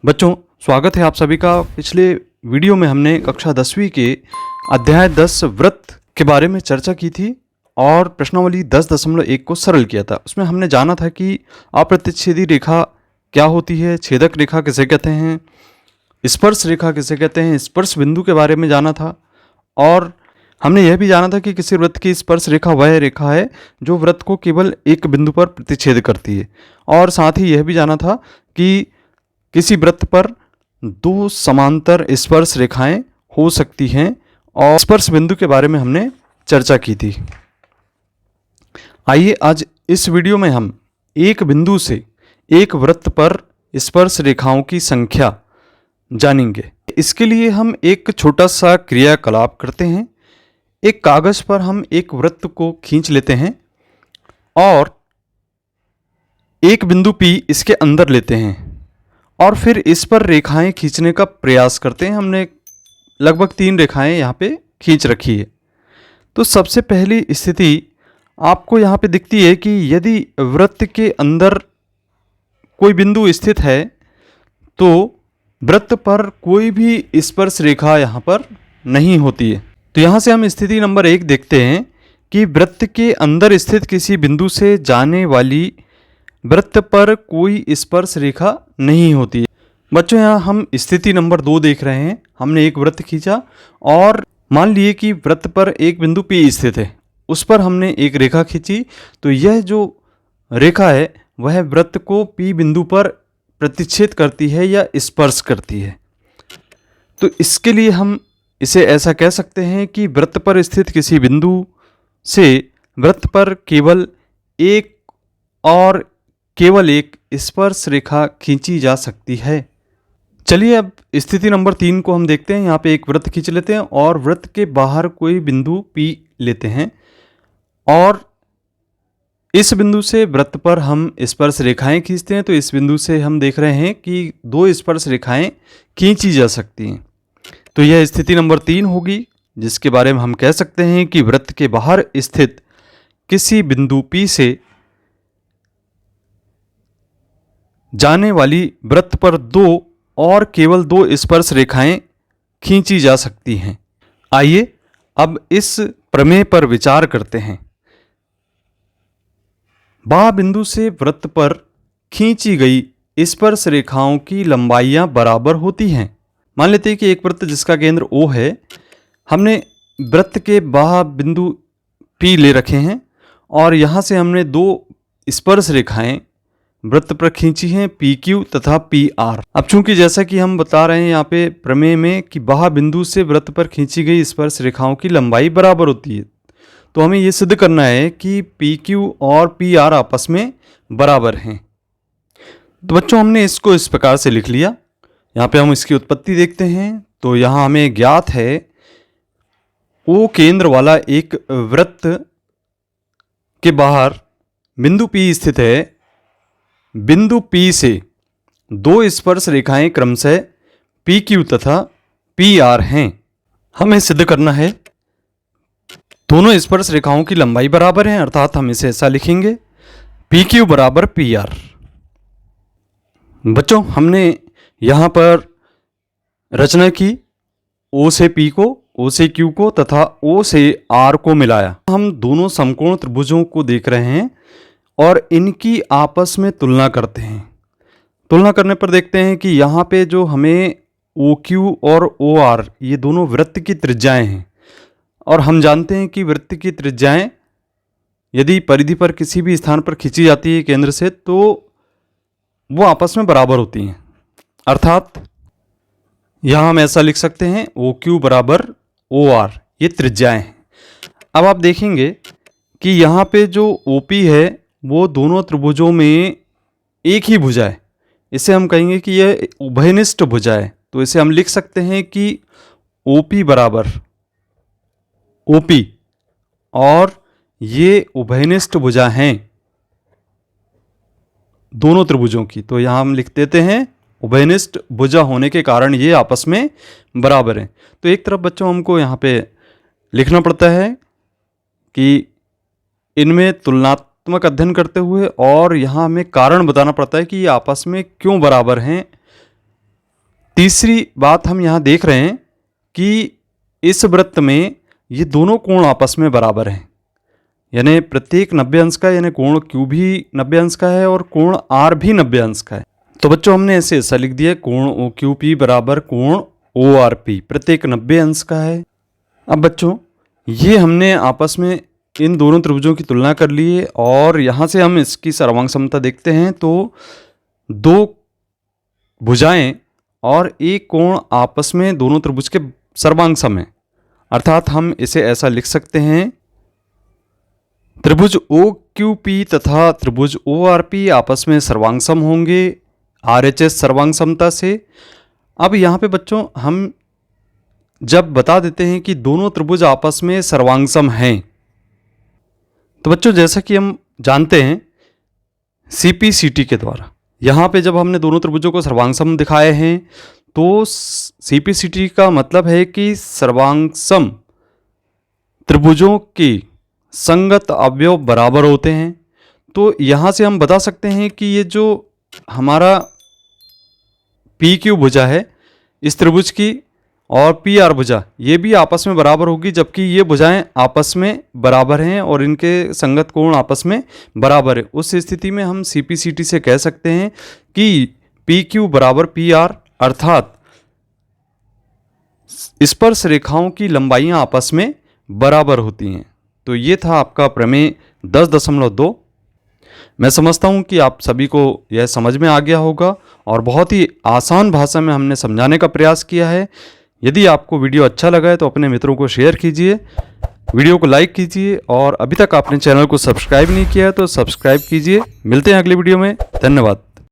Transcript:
बच्चों, स्वागत है आप सभी का। पिछले वीडियो में हमने कक्षा 10वीं के अध्याय 10 वृत्त के बारे में चर्चा की थी और प्रश्नावली 10.1 को सरल किया था। उसमें हमने जाना था कि अप्रतिच्छेदी रेखा क्या होती है, छेदक रेखा किसे कहते हैं, स्पर्श रेखा किसे कहते हैं, स्पर्श बिंदु के बारे में जाना था। और हमने यह भी जाना था कि किसी वृत्त की स्पर्श रेखा वह रेखा है जो वृत्त को केवल एक बिंदु पर प्रतिच्छेद करती है। और साथ ही यह भी जाना था कि किसी वृत्त पर दो समांतर स्पर्श रेखाएं हो सकती हैं और स्पर्श बिंदु के बारे में हमने चर्चा की थी। आइए आज इस वीडियो में हम एक बिंदु से एक वृत्त पर स्पर्श रेखाओं की संख्या जानेंगे। इसके लिए हम एक छोटा सा क्रियाकलाप करते हैं। एक कागज पर हम एक वृत्त को खींच लेते हैं और एक बिंदु P इसके अंदर लेते हैं और फिर इस पर रेखाएं खींचने का प्रयास करते हैं। हमने लगभग 3 रेखाएं यहाँ पे खींच रखी है। तो सबसे पहली स्थिति आपको यहाँ पे दिखती है कि यदि वृत्त के अंदर कोई बिंदु स्थित है तो वृत्त पर कोई भी स्पर्श रेखा यहाँ पर नहीं होती है। तो यहाँ से हम स्थिति नंबर 1 देखते हैं कि वृत्त के अंदर स्थित किसी बिंदु से जाने वाली वृत्त पर कोई स्पर्श रेखा नहीं होती है। बच्चों, यहाँ हम स्थिति नंबर 2 देख रहे हैं। हमने एक वृत्त खींचा और मान लिए कि वृत्त पर एक बिंदु P स्थित है, उस पर हमने एक रेखा खींची। तो यह जो रेखा है वह वृत्त को P बिंदु पर प्रतिच्छेद करती है या स्पर्श करती है। तो इसके लिए हम इसे ऐसा कह सकते हैं कि वृत्त पर स्थित किसी बिंदु से वृत्त पर केवल एक स्पर्श रेखा खींची जा सकती है। चलिए अब स्थिति नंबर 3 को हम देखते हैं। यहाँ पे एक वृत्त खींच लेते हैं और वृत्त के बाहर कोई बिंदु P लेते हैं और इस बिंदु से वृत्त पर हम स्पर्श रेखाएं खींचते हैं। तो इस बिंदु से हम देख रहे हैं कि 2 स्पर्श रेखाएं खींची जा सकती हैं। तो यह स्थिति नंबर 3 होगी, जिसके बारे में हम कह सकते हैं कि वृत्त के बाहर स्थित किसी बिंदु P से जाने वाली वृत्त पर केवल 2 स्पर्श रेखाएं खींची जा सकती हैं। आइए अब इस प्रमेय पर विचार करते हैं। बाह्य बिंदु से वृत्त पर खींची गई स्पर्श रेखाओं की लंबाइयां बराबर होती हैं। मान लेते हैं कि एक वृत्त जिसका केंद्र O है, हमने वृत्त के बाह्य बिंदु P ले रखे हैं और यहाँ से हमने 2 स्पर्श रेखाएं वृत्त पर खींची हैं, PQ तथा PR। अब चूंकि जैसा कि हम बता रहे हैं यहाँ पे प्रमेय में कि बाह्य बिंदु से वृत्त पर खींची गई स्पर्श रेखाओं की लंबाई बराबर होती है, तो हमें ये सिद्ध करना है कि PQ और PR आपस में बराबर हैं। तो बच्चों, हमने इसको इस प्रकार से लिख लिया। यहाँ पे हम इसकी उत्पत्ति देखते हैं। तो यहाँ हमें ज्ञात है O केंद्र वाला एक वृत्त के बाहर बिंदु P स्थित है। बिंदु P से 2 स्पर्श रेखाएं क्रमशः PQ तथा PR हैं। हमें सिद्ध करना है दोनों स्पर्श रेखाओं की लंबाई बराबर है, अर्थात हम इसे ऐसा लिखेंगे PQ बराबर PR। बच्चों, हमने यहाँ पर रचना की O से P को, O से Q को तथा O से R को मिलाया। हम दोनों समकोण त्रिभुजों को देख रहे हैं और इनकी आपस में तुलना करते हैं। तुलना करने पर देखते हैं कि यहाँ पे जो हमें OQ और OR ये दोनों वृत्त की त्रिज्याएं हैं और हम जानते हैं कि वृत्त की त्रिज्याएं यदि परिधि पर किसी भी स्थान पर खींची जाती है केंद्र से तो वो आपस में बराबर होती हैं। अर्थात यहाँ हम ऐसा लिख सकते हैं OQ बराबर OR, ये त्रिज्याएं हैं। अब आप देखेंगे कि यहाँ पे जो OP है वो दोनों त्रिभुजों में एक ही भुजा है। इसे हम कहेंगे कि यह उभयनिष्ठ भुजा है। तो इसे हम लिख सकते हैं कि OP बराबर OP और ये उभयनिष्ठ भुजा हैं दोनों त्रिभुजों की। तो यहाँ हम लिख देते हैं उभयनिष्ठ भुजा होने के कारण ये आपस में बराबर हैं। तो एक तरफ बच्चों हमको यहाँ पे लिखना पड़ता है कि इनमें तुलनात्मक अध्ययन करते हुए और यहाँ हमें कारण बताना पड़ता है कि ये आपस में क्यों बराबर हैं तीसरी बात हम यहाँ देख रहे हैं कि इस वृत्त में ये दोनों कोण आपस में बराबर हैं, यानी प्रत्येक 90 अंश का, यानी कोण Q भी 90 अंश का है और कोण R भी 90 अंश का है। तो बच्चों हमने ऐसा लिख दिया, कोण OQP बराबर कोण ORP, प्रत्येक 90 अंश का है। अब बच्चों ये हमने आपस में इन दोनों त्रिभुजों की तुलना कर ली है और यहाँ से हम इसकी सर्वांग समता देखते हैं तो दो भुजाएं और एक कोण आपस में दोनों त्रिभुज के सर्वांग सम है, अर्थात हम इसे ऐसा लिख सकते हैं, त्रिभुज OQP तथा त्रिभुज ORP आपस में सर्वांग सम होंगे RHS सर्वांग समता से। अब यहाँ पे बच्चों हम जब बता देते हैं कि दोनों त्रिभुज आपस में सर्वांग सम हैं, तो बच्चों जैसा कि हम जानते हैं CP/CT के द्वारा, यहाँ पे जब हमने दोनों त्रिभुजों को सर्वांग सम दिखाए हैं तो CP/CT का मतलब है कि सर्वांग सम त्रिभुजों की संगत अवयव बराबर होते हैं। तो यहाँ से हम बता सकते हैं कि ये जो हमारा PQ भुजा है इस त्रिभुज की और PR भुजा ये भी आपस में बराबर होगी, जबकि ये भुजाएं आपस में बराबर हैं और इनके संगत कोण आपस में बराबर है। उस स्थिति में हम CP/CT से कह सकते हैं कि PQ बराबर PR, अर्थात स्पर्श रेखाओं की लंबाइयां आपस में बराबर होती हैं। तो ये था आपका प्रमेय 10.2। मैं समझता हूँ कि आप सभी को यह समझ में आ गया होगा और बहुत ही आसान भाषा में हमने समझाने का प्रयास किया है। यदि आपको वीडियो अच्छा लगा है तो अपने मित्रों को शेयर कीजिए, वीडियो को लाइक कीजिए और अभी तक आपने चैनल को सब्सक्राइब नहीं किया है तो सब्सक्राइब कीजिए। मिलते हैं अगले वीडियो में, धन्यवाद।